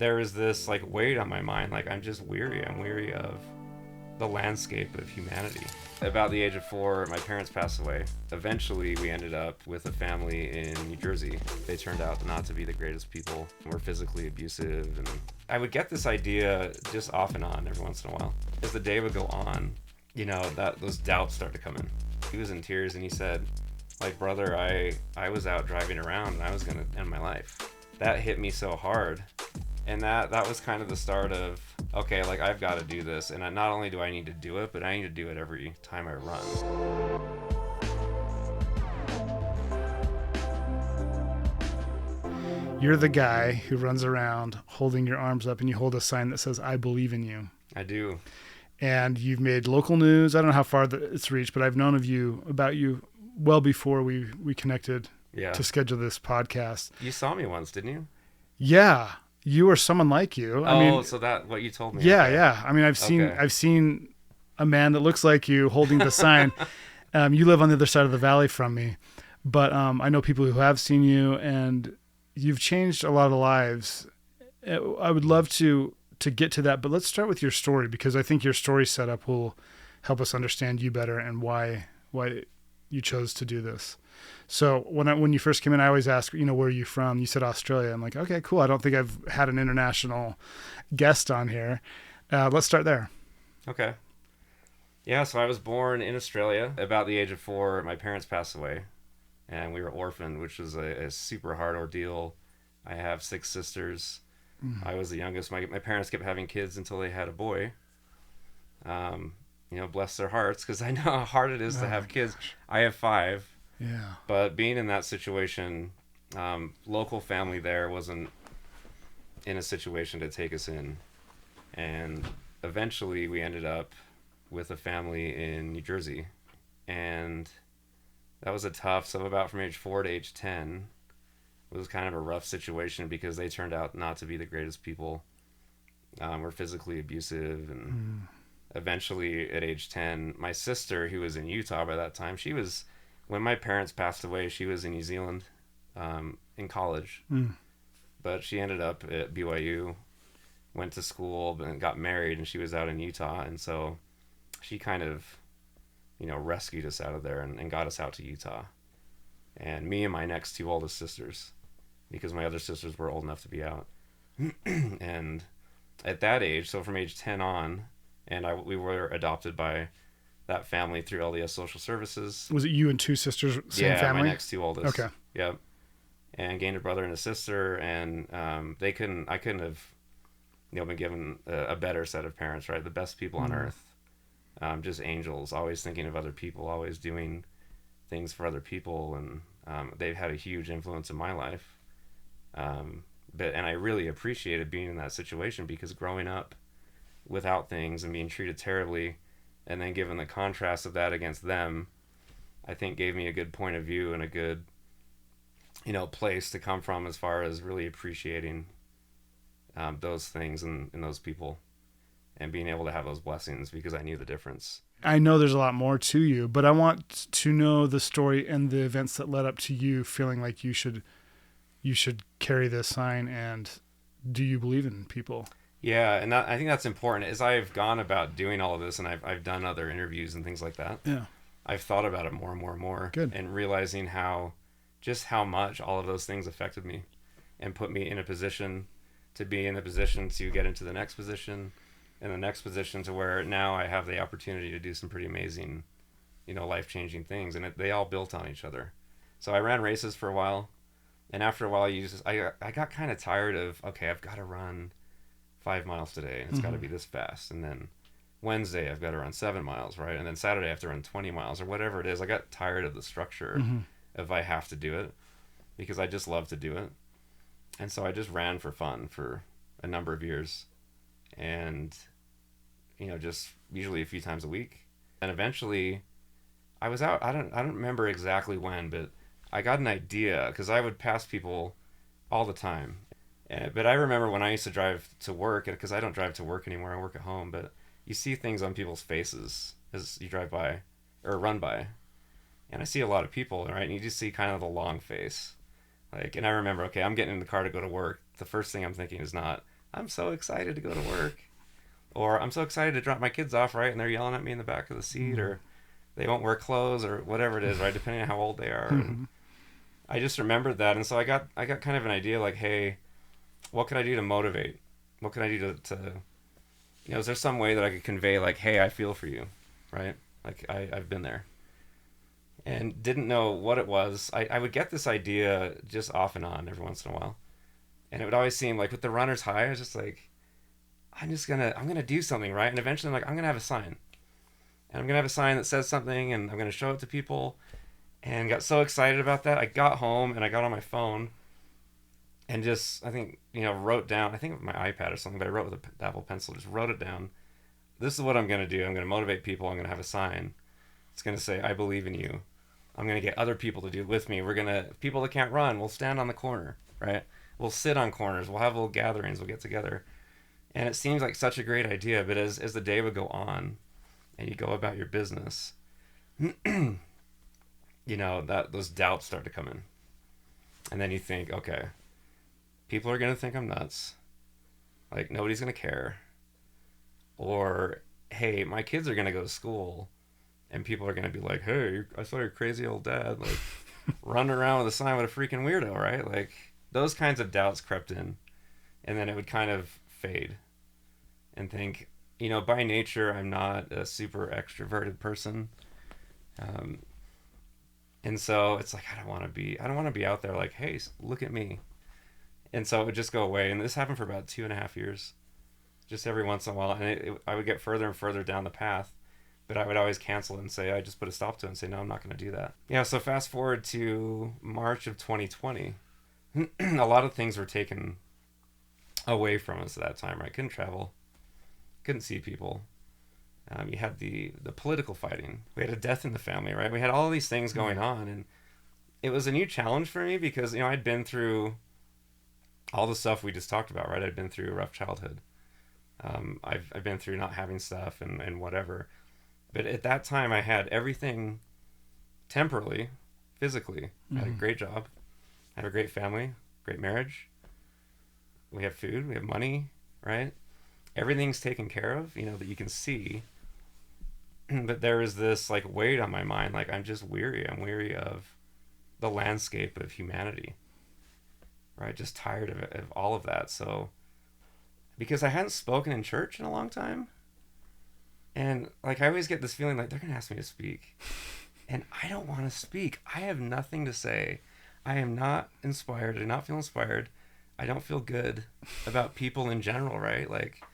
there was this like weight on my mind, like I'm just weary. I'm weary of the landscape of humanity. About the age of 4, my parents passed away. Eventually, we ended up with a family in New Jersey. They turned out not to be the greatest people. Were physically abusive, and I would get this idea just off and on every once in a while. As the day would go on, that those doubts started to come in. He was in tears, and he said, like, brother, I was out driving around, and I was gonna end my life. That hit me so hard. And that was kind of the start of, okay, like I've got to do this. And not only do I need to do it, but I need to do it every time I run. You're the guy who runs around holding your arms up, and you hold a sign that says, I believe in you. I do. And you've made local news. I don't know how far it's reached, but I've known about you well before we connected to schedule this podcast. You saw me once, didn't you? Yeah. You or someone like you. So that what you told me. Yeah, okay. yeah. I mean, I've seen a man that looks like you holding the sign. You live on the other side of the valley from me, but I know people who have seen you, and you've changed a lot of lives. I would love to get to that, but let's start with your story, because I think your story setup will help us understand you better and why you chose to do this. So when you first came in, I always ask, where are you from? You said Australia. I'm like, okay, cool. I don't think I've had an international guest on here. Let's start there. Okay. Yeah, so I was born in Australia. About the age of 4, my parents passed away, and we were orphaned, which was a super hard ordeal. I have 6 sisters. I was the youngest. My parents kept having kids until they had a boy. Bless their hearts, because I know how hard it is to have kids. Gosh. I have 5. Yeah. But being in that situation, local family there wasn't in a situation to take us in. And eventually we ended up with a family in New Jersey. And that was about from age 4 to age 10, it was kind of a rough situation because they turned out not to be the greatest people. Were physically abusive. And eventually at age 10, my sister, who was in Utah by that time, when my parents passed away, she was in New Zealand in college. But she ended up at BYU, went to school, and got married, and she was out in Utah. And so she kind of, rescued us out of there and got us out to Utah. And me and my next 2 oldest sisters, because my other sisters were old enough to be out. And at that age, so from age 10 on, we were adopted by that family through LDS Social Services. Was it you and 2 sisters, same family? Yeah, my next 2 oldest. Okay. Yep. And gained a brother and a sister, and I couldn't have, been given a better set of parents, right? The best people on earth. Just angels, always thinking of other people, always doing things for other people, and they've had a huge influence in my life. And I really appreciated being in that situation, because growing up without things and being treated terribly, and then given the contrast of that against them, I think gave me a good point of view and a good, place to come from as far as really appreciating those things and those people, and being able to have those blessings, because I knew the difference. I know there's a lot more to you, but I want to know the story and the events that led up to you feeling like you should carry this sign. And do you believe in people? Yeah, and I think that's important. As I've gone about doing all of this, and I've done other interviews and things like that, yeah, I've thought about it more and more and more. Good. And realizing how much all of those things affected me and put me in a position to be in the position to get into the next position, and the next position to where now I have the opportunity to do some pretty amazing, life-changing things. And they all built on each other. So I ran races for a while, and after a while I got kind of tired of, okay, I've got to run 5 miles today, and it's got to be this fast. And then Wednesday, I've got to run 7 miles, right? And then Saturday, I have to run 20 miles or whatever it is. I got tired of the structure of I have to do it, because I just love to do it. And so I just ran for fun for a number of years, and, just usually a few times a week. And eventually I was out. I don't remember exactly when, but I got an idea, because I would pass people all the time. But I remember when I used to drive to work, because I don't drive to work anymore, I work at home, but you see things on people's faces as you drive by or run by. And I see a lot of people, right? And you just see kind of the long face. And I remember, okay, I'm getting in the car to go to work. The first thing I'm thinking is not, I'm so excited to go to work. Or I'm so excited to drop my kids off, right? And they're yelling at me in the back of the seat, or they won't wear clothes, or whatever it is, right? Depending on how old they are. And I just remembered that. And so I got kind of an idea like, hey, what can I do to motivate? What can I do to is there some way that I could convey like, hey, I feel for you, right? Like I've been there. And didn't know what it was. I would get this idea just off and on every once in a while. And it would always seem like with the runner's high, I was just like, I'm gonna do something, right? And eventually I'm like, I'm gonna have a sign. And I'm gonna have a sign that says something, and I'm gonna show it to people. And got so excited about that. I got home and I got on my phone and just, I think, wrote down, I think with my iPad or something, but I wrote with an Apple Pencil, just wrote it down. This is what I'm gonna do. I'm gonna motivate people. I'm gonna have a sign. It's gonna say, I believe in you. I'm gonna get other people to do it with me. People that can't run, we'll stand on the corner, right? We'll sit on corners. We'll have little gatherings. We'll get together. And it seems like such a great idea, but as the day would go on and you go about your business, that those doubts start to come in. And then you think, okay, people are going to think I'm nuts. Like, nobody's going to care. Or, hey, my kids are going to go to school and people are going to be like, hey, I saw your crazy old dad, like, running around with a sign with a freaking weirdo, right? Like, those kinds of doubts crept in. And then it would kind of fade and think, by nature, I'm not a super extroverted person. And so it's like, I don't want to be out there like, hey, look at me. And so it would just go away. And this happened for about 2.5 years, just every once in a while. And I would get further and further down the path, but I would always cancel it and say, I just put a stop to it and say, no, I'm not going to do that. Yeah. So fast forward to March of 2020, a lot of things were taken away from us at that time, right? Couldn't travel, couldn't see people. You had the political fighting. We had a death in the family, right? We had all these things going on, and it was a new challenge for me because I'd been through all the stuff we just talked about, right? I'd been through a rough childhood. I've been through not having stuff and whatever, but at that time I had everything temporally, physically. I had a great job, I had a great family, great marriage. We have food, we have money, right? Everything's taken care of, that you can see. But there is this like weight on my mind, like I'm just weary. I'm weary of the landscape of humanity, right? Just tired of all of that. So, because I hadn't spoken in church in a long time, and like I always get this feeling like they're gonna ask me to speak, and I don't want to speak. I have nothing to say. I am not inspired. I do not feel inspired. I don't feel good about people in general, right? Like,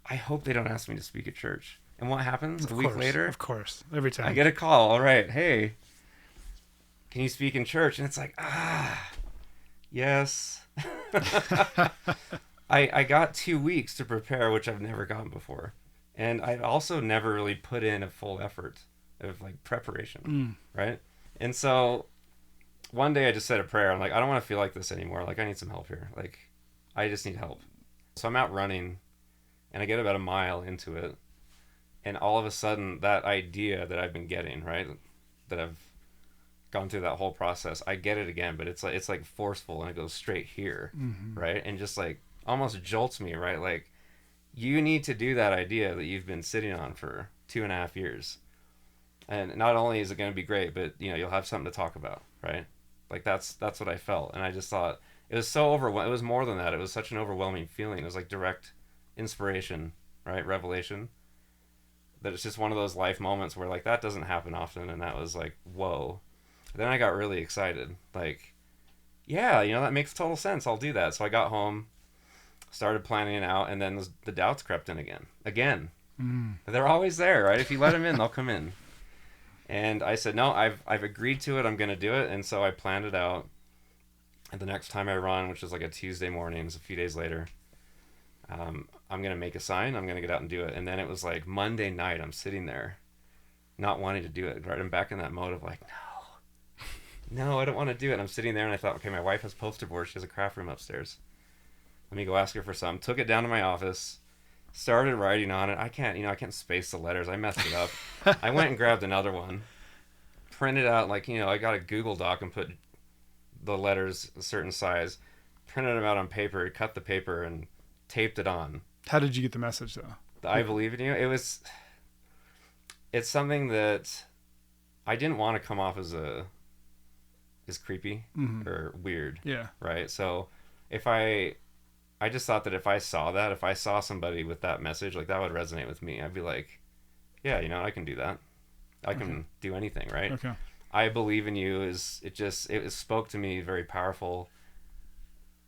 I hope they don't ask me to speak at church. And what happens? A week later? Of course. Every time. I get a call. All right. Hey, can you speak in church? And it's like, yes. I got 2 weeks to prepare, which I've never gotten before. And I also never really put in a full effort of like preparation, right? And so one day I just said a prayer. I'm like, I don't want to feel like this anymore. Like, I need some help here. Like, I just need help. So I'm out running, and I get about a mile into it. And all of a sudden, that idea that I've been getting, right, that I've gone through that whole process, I get it again, but it's like forceful, and it goes straight here, right? And just like almost jolts me, right? Like, you need to do that idea that you've been sitting on for 2.5 years. And not only is it going to be great, but you'll have something to talk about, right? Like that's what I felt. And I just thought it was so overwhelming. It was more than that. It was such an overwhelming feeling. It was like direct inspiration, right? Revelation. That it's just one of those life moments where like that doesn't happen often. And that was like, whoa. Then I got really excited. Like, yeah, that makes total sense. I'll do that. So I got home, started planning it out, and then the doubts crept in again. They're always there, right? If you let them in, they'll come in. And I said, no, I've agreed to it. I'm going to do it. And so I planned it out. And the next time I run, which was like a Tuesday morning, it was a few days later, I'm going to make a sign. I'm going to get out and do it. And then it was like Monday night, I'm sitting there not wanting to do it, right? I'm back in that mode of like, no, I don't want to do it. And I'm sitting there and I thought, okay, my wife has poster boards. She has a craft room upstairs. Let me go ask her for some. Took it down to my office. Started writing on it. I can't space the letters. I messed it up. I went and grabbed another one, printed out I got a Google Doc and put the letters a certain size, printed them out on paper, cut the paper, and taped it on. How did you get the message though? I believe in you. It's something that I didn't want to come off as creepy or weird. Yeah. Right. So I just thought that if I saw somebody with that message, like that would resonate with me. I'd be like, yeah, I can do that. I can do anything. Right. Okay. I believe in you it spoke to me very powerful,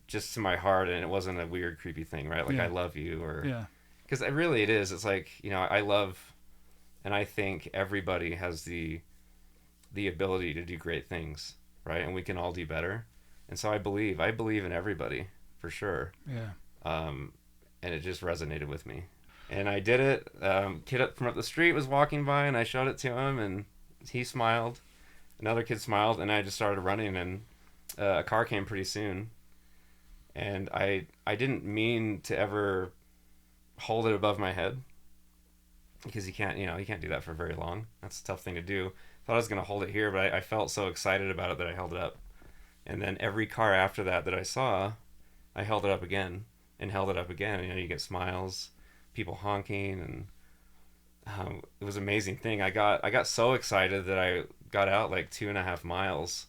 just to my heart. And it wasn't a weird, creepy thing. Right. Like I love you because it is. It's like, I love, and I think everybody has the ability to do great things. Right. And we can all do better. And so I believe in everybody for sure. Yeah. And it just resonated with me. And I did it. Kid from up the street was walking by and I showed it to him and he smiled. Another kid smiled and I just started running and a car came pretty soon. And I didn't mean to ever hold it above my head because you can't do that for very long. That's a tough thing to do. Thought I was going to hold it here, but I felt so excited about it that I held it up. And then every car after that I saw, I held it up again and held it up again. You get smiles, people honking, and it was an amazing thing. I got so excited that I got out like 2.5 miles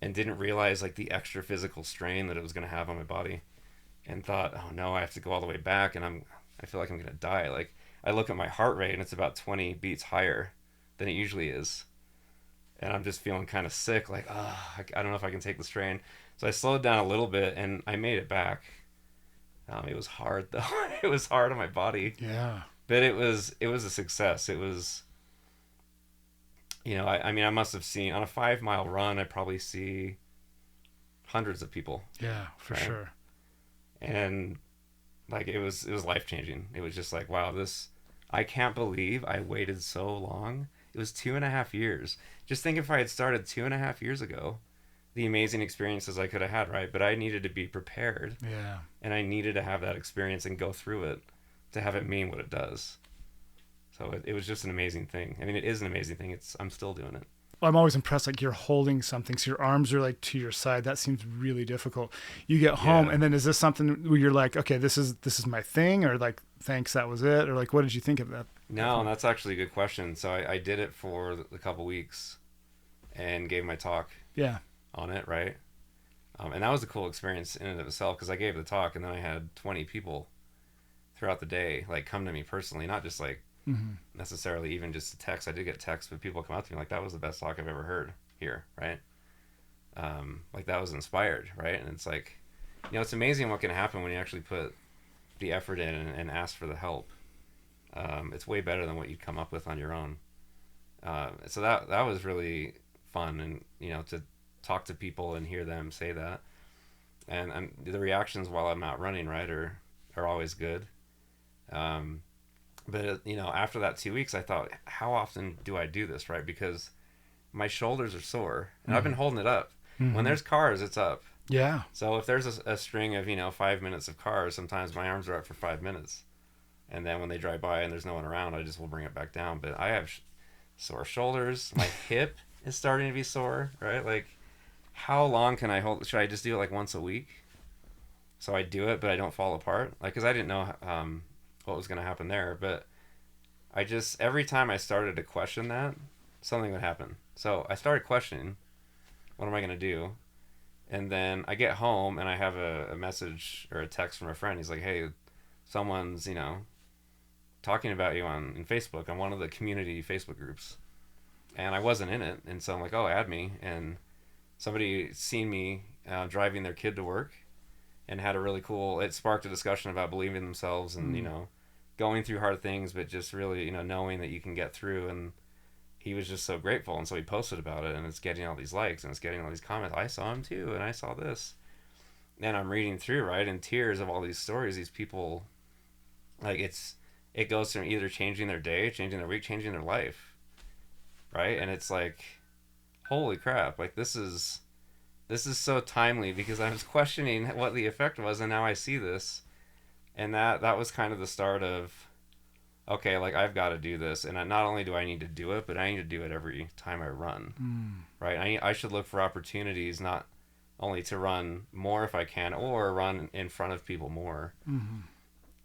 and didn't realize like the extra physical strain that it was going to have on my body, and thought, oh no, I have to go all the way back, and I feel like I'm going to die. Like I look at my heart rate and it's about 20 beats higher than it usually is. And I'm just feeling kind of sick, like, I don't know if I can take the strain. So I slowed down a little bit, and I made it back. It was hard, though. It was hard on my body. Yeah. But it was a success. It was, I must have seen, on a 5-mile run, I probably see hundreds of people. Yeah, for sure. And, like, it was life-changing. It was just like, wow, I can't believe I waited so long. It was 2.5 years. Just think if I had started 2.5 years ago, the amazing experiences I could have had, right? But I needed to be prepared. Yeah. And I needed to have that experience and go through it to have it mean what it does. So it was just an amazing thing. I mean, it is an amazing thing. I'm still doing it. Well, I'm always impressed, like you're holding something, so your arms are like to your side. That seems really difficult. You get home, and then is this something where you're like, okay, this is my thing, or like, thanks, that was it, or like, what did you think of that? No, and that's actually a good question. So I did it for a couple weeks, and gave my talk. Yeah. On it, right? And that was a cool experience in and of itself, because I gave the talk, and then I had 20 people throughout the day like come to me personally, not just like necessarily even just a text. I did get texts, but people come up to me like, that was the best talk I've ever heard here, right? Like that was inspired, right? And it's like, it's amazing what can happen when you actually put the effort in and ask for the help. It's way better than what you'd come up with on your own. So that was really fun, and to talk to people and hear them say that, and the reactions while I'm out running, right, are always good. But after that 2 weeks, I thought, how often do I do this, right? Because my shoulders are sore, and I've been holding it up. When there's cars, it's up. Yeah. So if there's a string of 5 minutes of cars, sometimes my arms are up for 5 minutes, and then when they drive by and there's no one around, I just will bring it back down. But I have sore shoulders. My hip is starting to be sore, right? Like, how long can I hold? Should I just do it like once a week? So I do it, but I don't fall apart. Like, because I didn't know what was going to happen there. But I just, every time I started to question that, something would happen. So I started questioning, what am I going to do? And then I get home and I have a message or a text from a friend. He's like, hey, someone's, talking about you in Facebook, on one of the community Facebook groups. And I wasn't in it. And so I'm like, oh, add me. And somebody seen me driving their kid to work, and had a really cool, it sparked a discussion about believing in themselves and, going through hard things, but just really, knowing that you can get through. And he was just so grateful. And so he posted about it, and it's getting all these likes and it's getting all these comments. I saw him too. And I saw this. And I'm reading through, right, in tears of all these stories, these people, like it goes from either changing their day, changing their week, changing their life. Right. And it's like, holy crap. Like this is so timely, because I was questioning what the effect was, and now I see this. And that was kind of the start of, okay, like I've got to do this. And not only do I need to do it, but I need to do it every time I run. Right? I should look for opportunities, not only to run more if I can, or run in front of people more,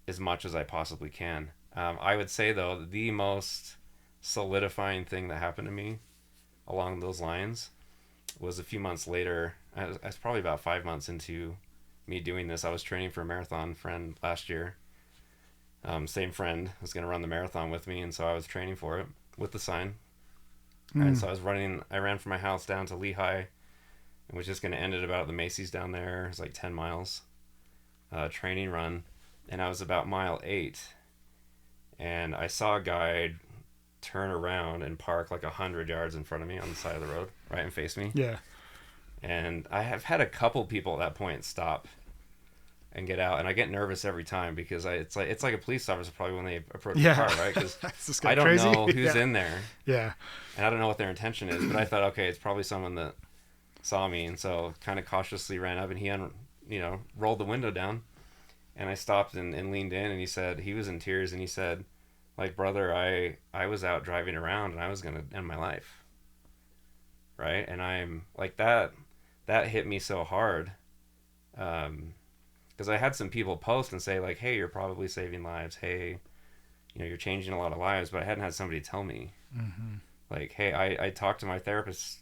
as much as I possibly can. I would say, though, the most solidifying thing that happened to me along those lines was a few months later. I was probably about 5 months into me doing this. I was training for a marathon friend last year. Same friend was going to run the marathon with me, and so I was training for it with the sign. And so I ran from my house down to Lehigh, and was just going to end it about the Macy's down there. It's like 10 miles training run. And I was about mile 8, and I saw a guy turn around and park like 100 yards in front of me on the side of the road, right, and face me. Yeah. And I have had a couple people at that point stop and get out, and I get nervous every time because it's like a police officer probably when they approach the car, right? Because I don't know who's in there. Yeah. And I don't know what their intention is, but I thought, okay, it's probably someone that saw me, and so kind of cautiously ran up, and he rolled the window down, and I stopped and leaned in, and he was in tears, and he said, like, brother, I was out driving around, and I was gonna end my life, right? And I'm like, that hit me so hard, because I had some people post and say, like, hey, you're probably saving lives, hey, you're changing a lot of lives, but I hadn't had somebody tell me, like, hey, I talked to my therapist,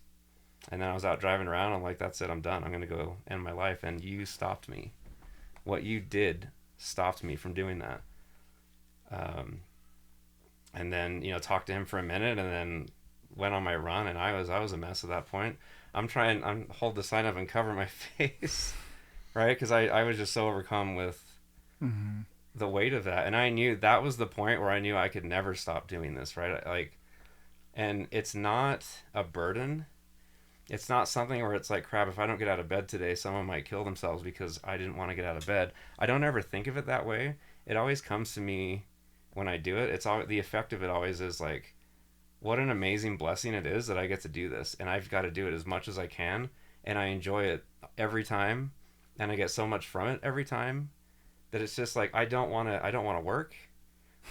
and then I was out driving around, I'm like, that's it, I'm done, I'm gonna go end my life, and you stopped me. What you did stopped me from doing that. And then, talked to him for a minute, and then went on my run, and I was a mess at that point. I'm hold the sign up and cover my face, right? Because I was just so overcome with the weight of that. And I knew that was the point where I knew I could never stop doing this, right? And it's not a burden. It's not something where it's like, crap, if I don't get out of bed today, someone might kill themselves because I didn't want to get out of bed. I don't ever think of it that way. It always comes to me when I do it. It's all, the effect of it always is like, what an amazing blessing it is that I get to do this, and I've got to do it as much as I can, and I enjoy it every time, and I get so much from it every time that it's just like, I don't want to work.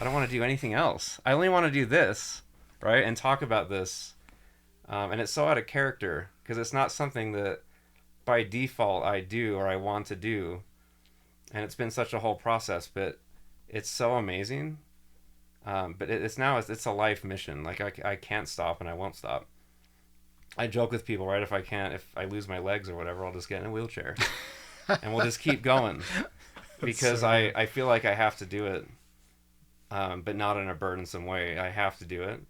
I don't want to do anything else. I only want to do this, right? And talk about this. And it's so out of character because it's not something that by default I do or I want to do. And it's been such a whole process, but it's so amazing. But it's a life mission. Like I can't stop and I won't stop. I joke with people, right? If I lose my legs or whatever, I'll just get in a wheelchair and we'll just keep going because so I feel like I have to do it. But not in a burdensome way. I have to do it.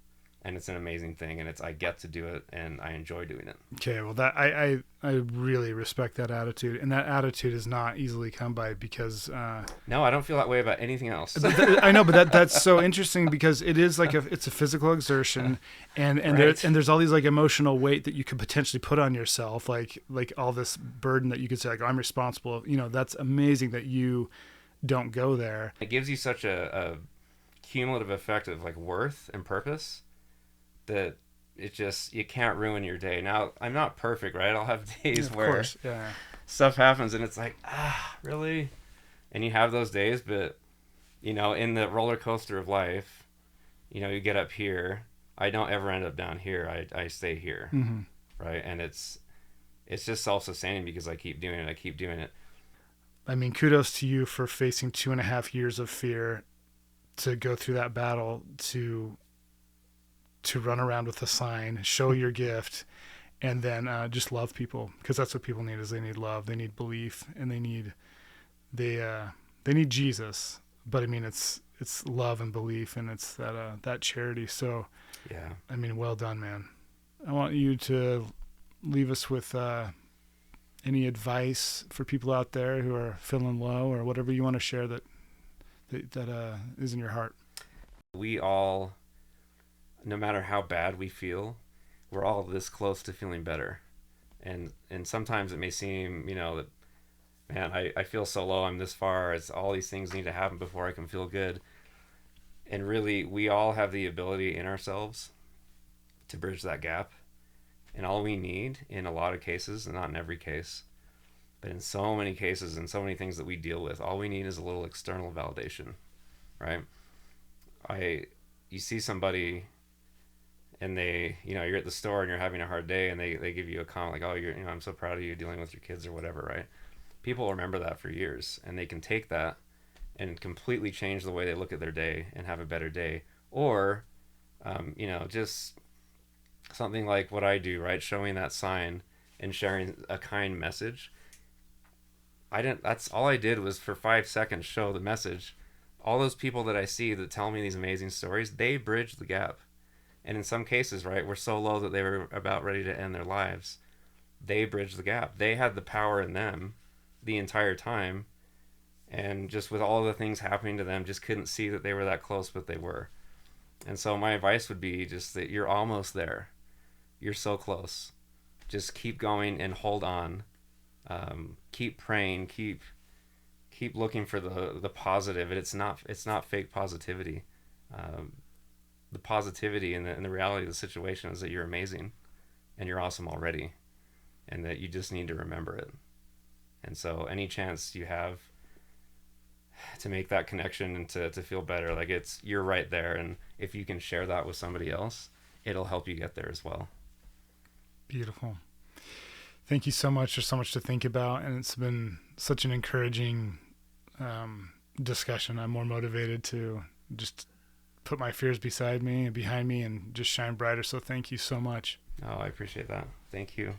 And it's an amazing thing, and I get to do it, and I enjoy doing it. Okay, well, that I really respect that attitude, and that attitude is not easily come by because. No, I don't feel that way about anything else. I know, but that's so interesting because it is like it's a physical exertion, and right. there's all these like emotional weight that you could potentially put on yourself, like all this burden that you could say like, I'm responsible. That's amazing that you don't go there. It gives you such a cumulative effect of like worth and purpose. That you can't ruin your day. Now, I'm not perfect, right? I'll have days where stuff happens and it's like, really? And you have those days, but, in the roller coaster of life, you get up here. I don't ever end up down here. I stay here, right? And it's just self-sustaining because I keep doing it. I mean, kudos to you for facing 2.5 years of fear to go through that battle to run around with a sign, show your gift, and then just love people, because that's what people need. Is they need love, they need belief, and they need Jesus. But I mean, it's love and belief, and it's that charity. So yeah, I mean, well done, man. I want you to leave us with any advice for people out there who are feeling low, or whatever you want to share that is in your heart. We all, no matter how bad we feel, we're all this close to feeling better. And sometimes it may seem, that, man, I feel so low, I'm this far, it's all these things need to happen before I can feel good. And really, we all have the ability in ourselves to bridge that gap. And all we need in a lot of cases, and not in every case, but in so many cases and so many things that we deal with, all we need is a little external validation, right? You see somebody and they, you're at the store and you're having a hard day, and they give you a comment like, oh, I'm so proud of you dealing with your kids or whatever, right? People remember that for years, and they can take that and completely change the way they look at their day and have a better day. Or, just something like what I do, right? Showing that sign and sharing a kind message. That's all I did was for 5 seconds show the message. All those people that I see that tell me these amazing stories, they bridge the gap. And in some cases, right, we're so low that they were about ready to end their lives. They bridged the gap. They had the power in them the entire time. And just with all the things happening to them, just couldn't see that they were that close, but they were. And so my advice would be just that you're almost there. You're so close. Just keep going and hold on. Keep praying. Keep looking for the positive. And it's not fake positivity. The positivity and the reality of the situation is that you're amazing, and you're awesome already, and that you just need to remember it. And so any chance you have to make that connection and to feel better, like you're right there, and if you can share that with somebody else, it'll help you get there as well. Beautiful. Thank you so much. There's so much to think about, and it's been such an encouraging discussion. I'm more motivated to just put my fears beside me and behind me and just shine brighter. So thank you so much. Oh, I appreciate that. Thank you.